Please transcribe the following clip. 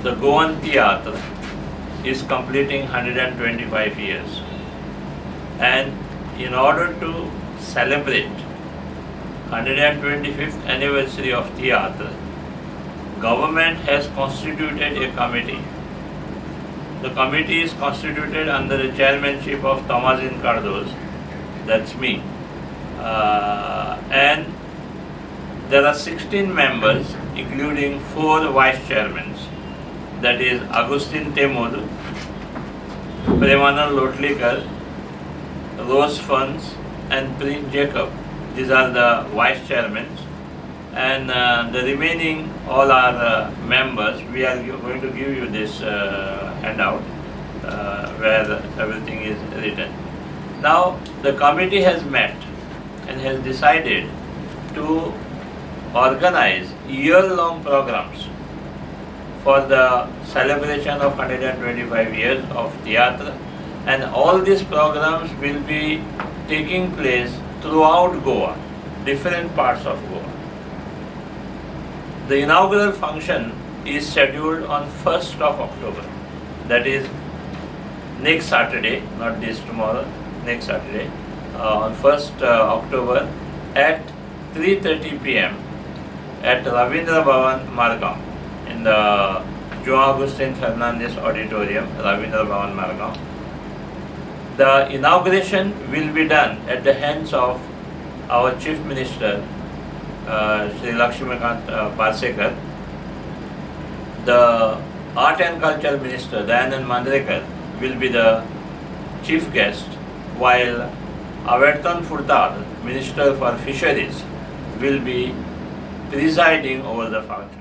the Goan Theatre is completing 125 years. And in order to celebrate 125th anniversary of theatre, government has constituted a committee. The committee is constituted under the chairmanship of Tomazin Cardoz, that's me. And there are 16 members, including 4 vice chairmen. That is Agustin Temur, Premanand Lotlikar, Rose Fons, and Prince Jacob. These are the vice chairmen. And the remaining all are members. We are going to give you this handout where everything is written. Now the committee has met and has decided to organize year-long programs for the celebration of 125 years of theatre, and all these programs will be taking place throughout Goa, different parts of Goa. The inaugural function is scheduled on 1st of October, that is next Saturday, not this tomorrow, next Saturday, on 1st October at 3:30 p.m. at Ravindra Bhavan, Margam, in the João Agustin Fernandes Auditorium, Ravindra Bhavan, Margam. The inauguration will be done at the hands of our Chief Minister, Shri Lakshmikant Parsekar. The Art and Culture Minister, Dayanand Mandrekar, will be the chief guest, while Avertan Furtad, Minister for Fisheries, will be presiding over the function.